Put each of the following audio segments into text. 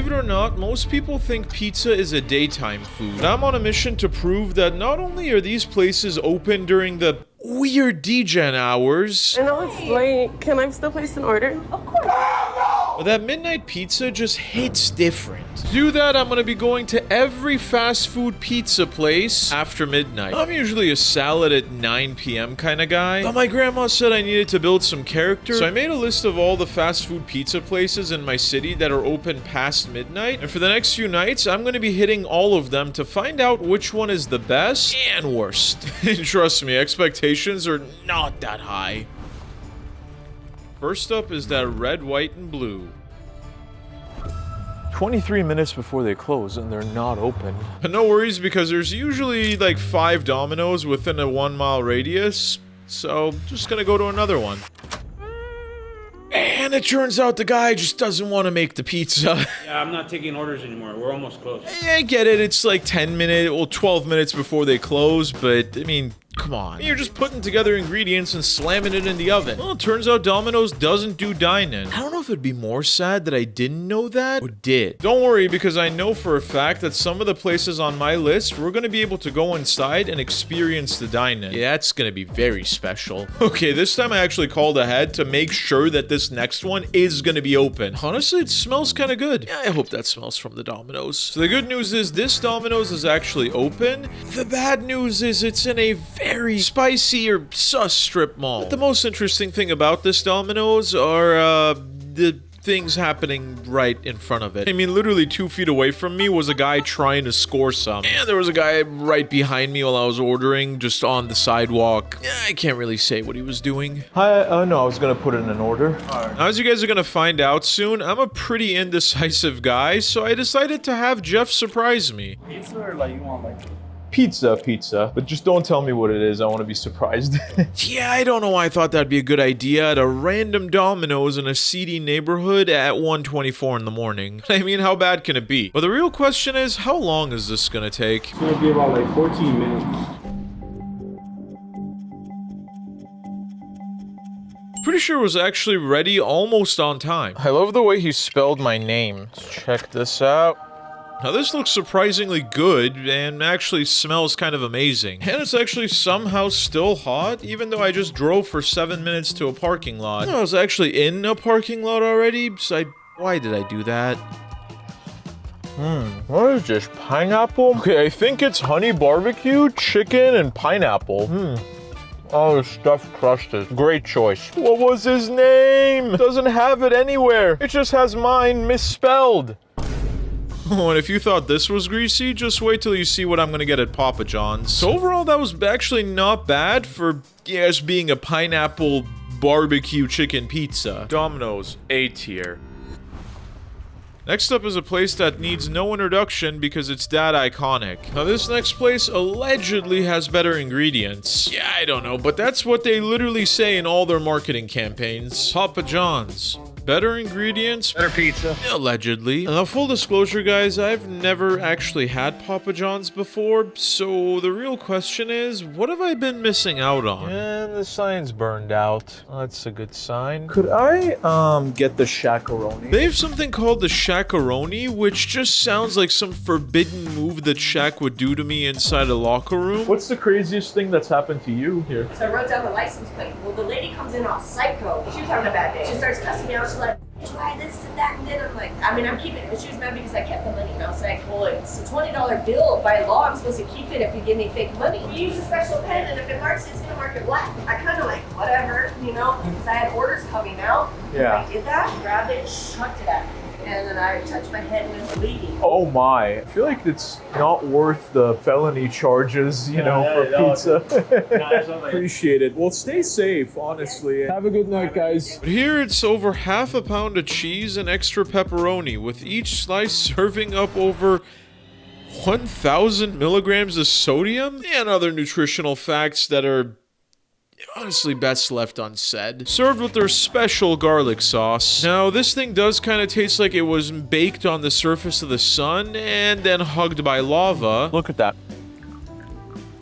Believe it or not, most people think pizza is a daytime food. And I'm on a mission to prove that not only are these places open during the weird degen hours. I know it's late. Can I still place an order? Of course. But that midnight pizza just hits different. To do that, I'm gonna be going to every fast food pizza place after midnight. I'm usually a salad at 9 p.m. kind of guy, but my grandma said I needed to build some character, so I made a list of all the fast food pizza places in my city that are open past midnight, and for the next few nights, I'm gonna be hitting all of them to find out which one is the best and worst. And trust me, expectations are not that high. First up is that red, white, and blue. 23 minutes before they close and they're not open. But no worries, because there's usually like 5 Dominos within a 1-mile radius, so just gonna go to another one. And it turns out the guy just doesn't want to make the pizza. Yeah, I'm not taking orders anymore. We're almost closed. I get it, it's like 10 minutes, well 12 minutes before they close, but I mean, come on. You're just putting together ingredients and slamming it in the oven. Well, it turns out Domino's doesn't do dine-in. I don't know if it'd be more sad that I didn't know that or did. Don't worry, because I know for a fact that some of the places on my list, we're gonna be able to go inside and experience the dine-in. Yeah, that's gonna be very special. Okay, this time I actually called ahead to make sure that this next one is gonna be open. Honestly, it smells kind of good. Yeah, I hope that smells from the Domino's. So the good news is this Domino's is actually open. The bad news is it's in a very spicy or sus strip mall. But the most interesting thing about this Domino's are the things happening right in front of it. I mean, literally 2 feet away from me was a guy trying to score some. And there was a guy right behind me while I was ordering, just on the sidewalk. Yeah, I can't really say what he was doing. Hi, no, I was gonna put in an order. Now, as you guys are gonna find out soon, I'm a pretty indecisive guy, so I decided to have Jeff surprise me. Pizza or like you want like... Pizza, but just don't tell me what it is. I want to be surprised. Yeah, I don't know why I thought that'd be a good idea at a random Domino's in a seedy neighborhood at 1:24 in the morning. I mean, how bad can it be? But the real question is, how long is this gonna take? It's gonna be about like 14 minutes. Pretty sure it was actually ready almost on time. I love the way he spelled my name. Let's check this out. Now this looks surprisingly good and actually smells kind of amazing. And it's actually somehow still hot, even though I just drove for 7 minutes to a parking lot. I was actually in a parking lot already, so why did I do that? What is this, pineapple? Okay, I think it's honey barbecue, chicken, and pineapple. Oh, the stuffed crust is great choice. What was his name? Doesn't have it anywhere. It just has mine misspelled. Oh, and if you thought this was greasy, just wait till you see what I'm gonna get at Papa John's. So overall, that was actually not bad for, yes, being a pineapple barbecue chicken pizza. Domino's, A tier. Next up is a place that needs no introduction because it's that iconic. Now this next place allegedly has better ingredients. Yeah, I don't know, but that's what they literally say in all their marketing campaigns. Papa John's. Better ingredients, Better pizza. allegedly. Now, full disclosure, guys, I've never actually had Papa John's before, so the real question is, what have I been missing out on? And the sign's burned out. That's a good sign. Could I, get the shakaroni? They have something called the Shakaroni, which just sounds like some forbidden move that Shaq would do to me inside a locker room. What's the craziest thing that's happened to you here? So I wrote down the license plate. Well, the lady comes in all psycho. She was having a bad day. She starts cussing me out. She's like, try this and that and then I'm like, I mean, I'm keeping it. But she was mad because I kept the money. And I was like, well, it's a $20 bill. By law, I'm supposed to keep it if you give me fake money. You use a special pen, and if it marks, it's gonna mark it black. I kind of like, whatever, you know, because I had orders coming out. Yeah. I did that, grabbed it, chucked it at me. And then I touched my head and it was bleeding. Oh my. I feel like it's not worth the felony charges, you know, for pizza. Appreciate it. Well, stay safe, honestly. Have a good night, guys. But here it's over half a pound of cheese and extra pepperoni, with each slice serving up over 1,000 milligrams of sodium and other nutritional facts that are honestly best left unsaid. Served with their special garlic sauce. Now, this thing does kind of taste like it was baked on the surface of the sun and then hugged by lava. Look at that.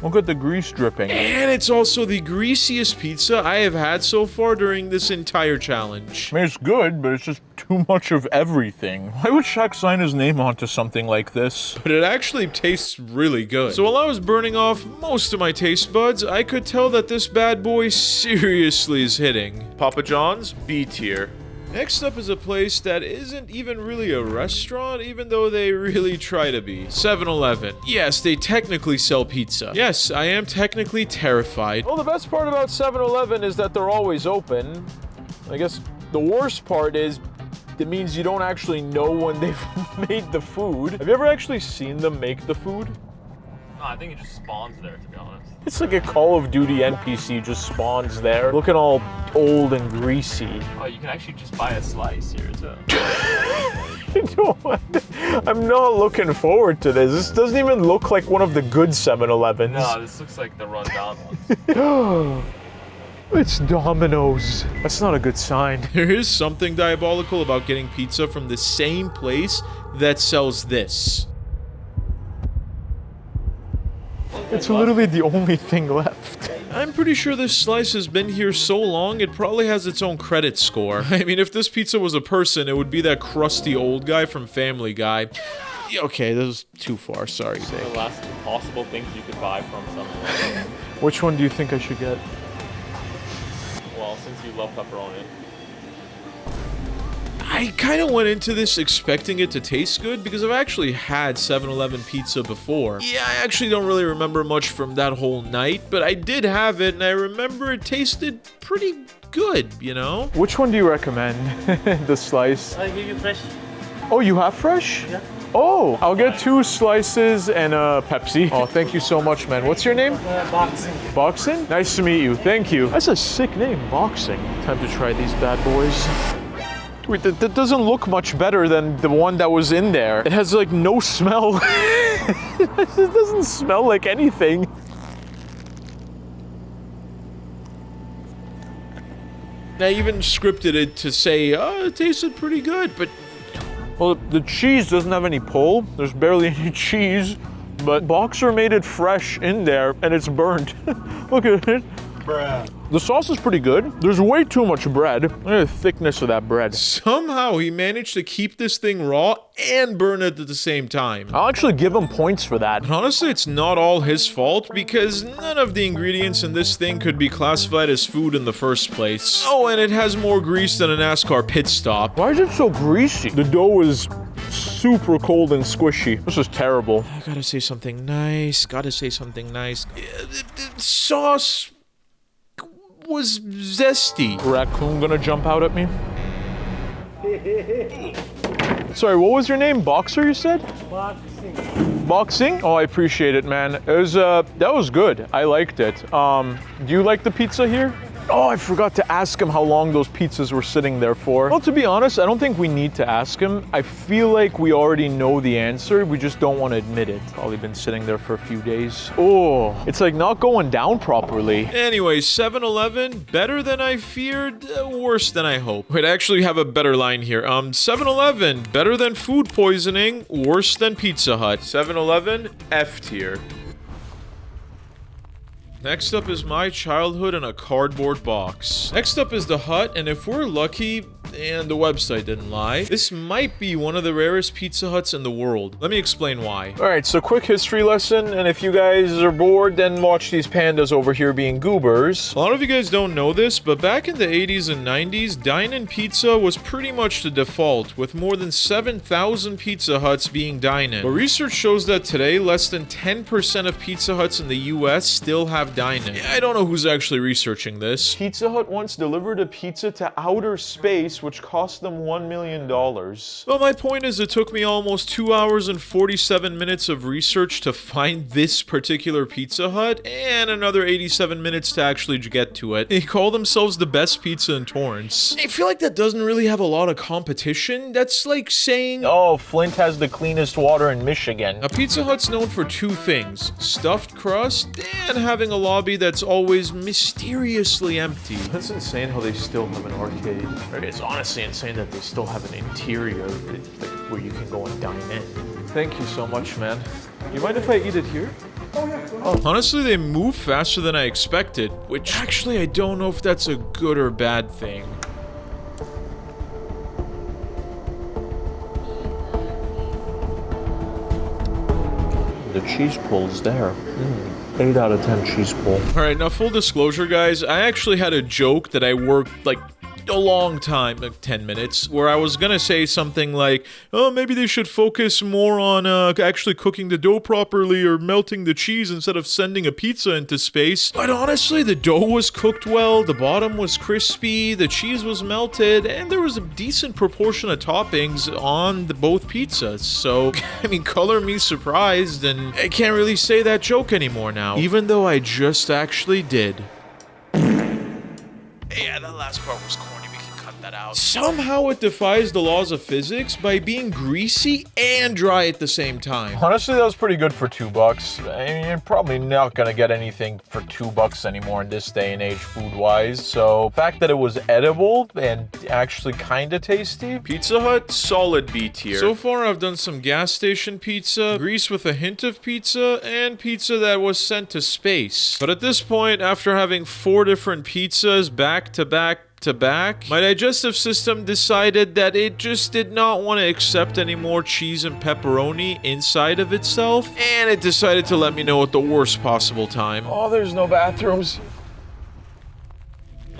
Look at the grease dripping. And it's also the greasiest pizza I have had so far during this entire challenge. I mean, it's good, but it's just too much of everything. Why would Shaq sign his name onto something like this? But it actually tastes really good. So while I was burning off most of my taste buds, I could tell that this bad boy seriously is hitting. Papa John's, B tier. Next up is a place that isn't even really a restaurant, even though they really try to be. 7-Eleven. Yes, they technically sell pizza. Yes, I am technically terrified. Well, the best part about 7-Eleven is that they're always open. I guess the worst part is it means you don't actually know when they've made the food. Have you ever actually seen them make the food? No, I think it just spawns there, to be honest. It's like a Call of Duty NPC just spawns there, looking all old and greasy. Oh, you can actually just buy a slice here, too. I'm not looking forward to this. This doesn't even look like one of the good 7-Elevens. No, this looks like the rundown ones. It's Domino's. That's not a good sign. There is something diabolical about getting pizza from the same place that sells this. It's literally the only thing left. I'm pretty sure this slice has been here so long, it probably has its own credit score. I mean, if this pizza was a person, it would be that crusty old guy from Family Guy. Yeah, okay, that was too far, sorry. The last possible things you could buy from something. Which one do you think I should get? Well, since you love pepperoni. I kind of went into this expecting it to taste good because I've actually had 7-Eleven pizza before. Yeah, I actually don't really remember much from that whole night, but I did have it and I remember it tasted pretty good, you know? Which one do you recommend? The slice? I give you fresh. Oh, you have fresh? Yeah. Oh, I'll get 2 slices and a Pepsi. Oh, thank you so much, man. What's your name? Boxing. Boxing? Nice to meet you. Thank you. That's a sick name, Boxing. Time to try these bad boys. Wait, that doesn't look much better than the one that was in there. It has like no smell. It doesn't smell like anything. I even scripted it to say, oh, it tasted pretty good, but Well, the cheese doesn't have any pull. There's barely any cheese, but Boxer made it fresh in there and it's burnt. Look at it. Bruh. The sauce is pretty good. There's way too much bread. Look at the thickness of that bread. somehow he managed to keep this thing raw and burn it at the same time. I'll actually give him points for that. And honestly, it's not all his fault because none of the ingredients in this thing could be classified as food in the first place. Oh, and it has more grease than a NASCAR pit stop. Why is it so greasy? The dough is super cold and squishy. This is terrible. I gotta say something nice. The sauce was zesty. Raccoon gonna jump out at me? Sorry, what was your name? Boxer, you said? Boxing. Boxing? Oh, I appreciate it, man. It was, that was good. I liked it. Do you like the pizza here? Oh, I forgot to ask him how long those pizzas were sitting there for. Well, to be honest, I don't think we need to ask him. I feel like we already know the answer. We just don't want to admit it. Probably been sitting there for a few days. Oh, it's like not going down properly. Anyway, 7-Eleven, better than I feared, worse than I hoped. Wait, I actually have a better line here. 7-Eleven, better than food poisoning, worse than Pizza Hut. 7-Eleven, F tier. Next up is my childhood in a cardboard box. Next up is the Hut, and if we're lucky, and the website didn't lie, this might be one of the rarest Pizza Huts in the world. Let me explain why. All right, so quick history lesson, and if you guys are bored, then watch these pandas over here being goobers. A lot of you guys don't know this, but back in the 80s and 90s, dine-in pizza was pretty much the default, with more than 7,000 Pizza Huts being dine-in. But research shows that today, less than 10% of Pizza Huts in the US still have dine-in. I don't know who's actually researching this. Pizza Hut once delivered a pizza to outer space, which cost them $1 million. Well, my point is it took me almost 2 hours and 47 minutes of research to find this particular Pizza Hut, and another 87 minutes to actually get to it. They call themselves the best pizza in Torrance. I feel like that doesn't really have a lot of competition. That's like saying, Oh, Flint has the cleanest water in Michigan. a Pizza Hut's known for 2 things, stuffed crust and having a lobby that's always mysteriously empty. That's insane how they still have an arcade. It's honestly insane that they still have an interior where you can go and dine in. Thank you so much, man. Do you mind if I eat it here? Honestly, they move faster than I expected, which actually I don't know if that's a good or bad thing. The cheese pull's there. 8 out of 10 cheese pull. Alright, now full disclosure, guys, I actually had a joke that I worked, like, a long time, like 10 minutes, where I was gonna say something like, oh, maybe they should focus more on actually cooking the dough properly or melting the cheese instead of sending a pizza into space. But honestly, the dough was cooked well, the bottom was crispy, the cheese was melted, and there was a decent proportion of toppings on both pizzas. So, I mean, color me surprised, and I can't really say that joke anymore now, even though I just actually did. Yeah, that last part was corny. We can cut that out. Somehow it defies the laws of physics by being greasy and dry at the same time. Honestly, that was pretty good for $2. I mean, you're probably not gonna get anything for $2 anymore in this day and age, food-wise. So, the fact that it was edible and actually kinda tasty. Pizza Hut, solid B tier. So far, I've done some gas station pizza, Greece with a hint of pizza, and pizza that was sent to space. But at this point, after having 4 different pizzas back to back, my digestive system decided that it just did not want to accept any more cheese and pepperoni inside of itself, and it decided to let me know at the worst possible time. Oh, there's no bathrooms.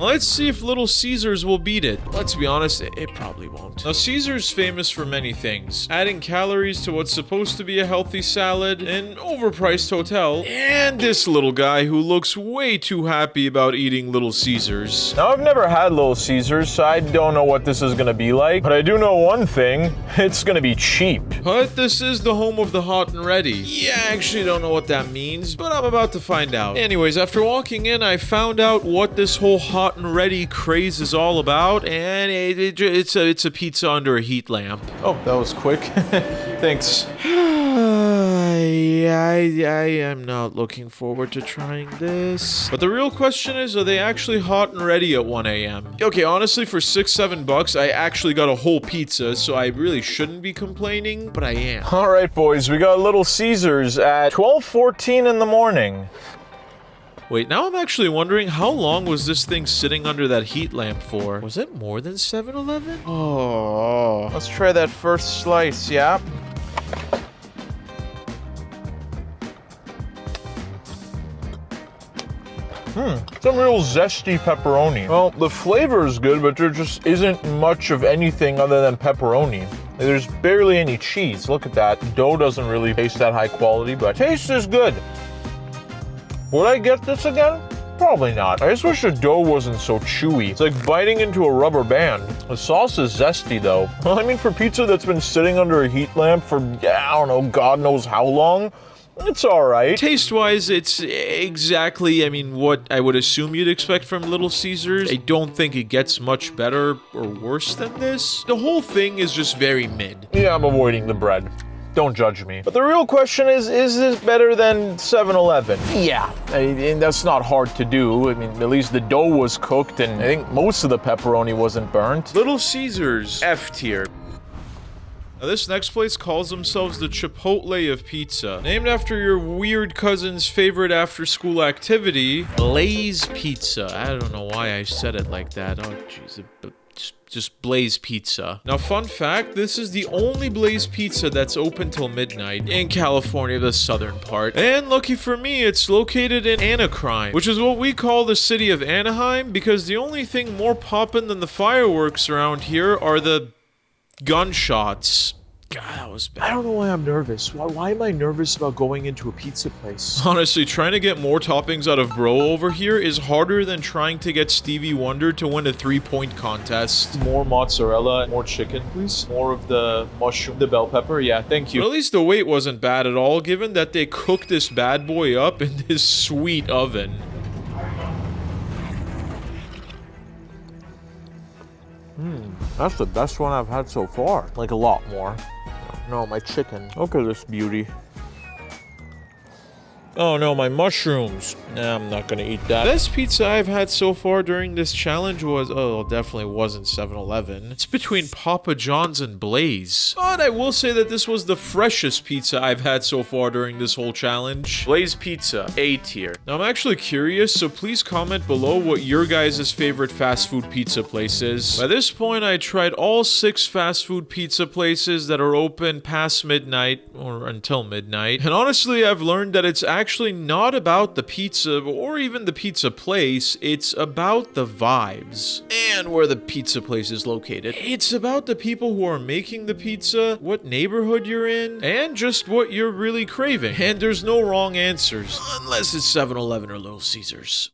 Let's see if Little Caesars will beat it. Let's be honest, it probably won't. Now, Caesar's famous for many things. Adding calories to what's supposed to be a healthy salad, an overpriced hotel, and this little guy who looks way too happy about eating Little Caesars. Now, I've never had Little Caesars, so I don't know what this is gonna be like. But I do know one thing, it's gonna be cheap. But this is the home of the hot and ready. Yeah, I actually don't know what that means, but I'm about to find out. Anyways, after walking in, I found out what this whole hot and ready craze is all about, and it's a pizza under a heat lamp. Oh, that was quick. Thanks. I am not looking forward to trying this. But the real question is, are they actually hot and ready at 1 a.m.? Okay, honestly, for $6-7, I actually got a whole pizza, so I really shouldn't be complaining, but I am. All right, boys, we got Little Caesars at 12:14 in the morning. Wait, now I'm actually wondering, how long was this thing sitting under that heat lamp for? Was it more than 7-Eleven? Oh, let's try that first slice, yeah? Some real zesty pepperoni. Well, the flavor is good, but there just isn't much of anything other than pepperoni. There's barely any cheese. Look at that. Dough doesn't really taste that high quality, but taste is good. Would I get this again? Probably not. I just wish the dough wasn't so chewy. It's like biting into a rubber band. The sauce is zesty though. Well, I mean, for pizza that's been sitting under a heat lamp for, I don't know, God knows how long, it's alright. Taste-wise, it's exactly, I mean, what I would assume you'd expect from Little Caesars. I don't think it gets much better or worse than this. The whole thing is just very mid. Yeah, I'm avoiding the bread. Don't judge me. But the real question is this better than 7-Eleven? Yeah, and that's not hard to do. I mean, at least the dough was cooked, and I think most of the pepperoni wasn't burnt. Little Caesars, F tier. Now, this next place calls themselves the Chipotle of pizza. Named after your weird cousin's favorite after-school activity, Blaze Pizza. I don't know why I said it like that. Oh, jeez. Just Blaze Pizza. Now, fun fact, this is the only Blaze Pizza that's open till midnight in California, the southern part. And lucky for me, it's located in Anacrine, which is what we call the city of Anaheim, because the only thing more poppin' than the fireworks around here are the gunshots. God, that was bad. I don't know why I'm nervous. Why am I nervous about going into a pizza place? Honestly, trying to get more toppings out of Bro over here is harder than trying to get Stevie Wonder to win a 3-point contest. More mozzarella, more chicken, please. More of the mushroom, the bell pepper. Yeah, thank you. But at least the wait wasn't bad at all, given that they cooked this bad boy up in this sweet oven. That's the best one I've had so far. Like a lot more. No, my chicken. Look at this beauty. Oh no, my mushrooms. Nah, I'm not gonna eat that. Best pizza I've had so far during this challenge was, oh, it definitely wasn't 7-Eleven. It's between Papa John's and Blaze. But I will say that this was the freshest pizza I've had so far during this whole challenge. Blaze Pizza, A tier. Now I'm actually curious, so please comment below what your guys' favorite fast food pizza place is. By this point, I tried all 6 fast food pizza places that are open past midnight, or until midnight. And honestly, I've learned that it's actually not about the pizza or even the pizza place, it's about the vibes and where the pizza place is located. It's about the people who are making the pizza, what neighborhood you're in, and just what you're really craving. And there's no wrong answers, unless it's 7-Eleven or Little Caesars.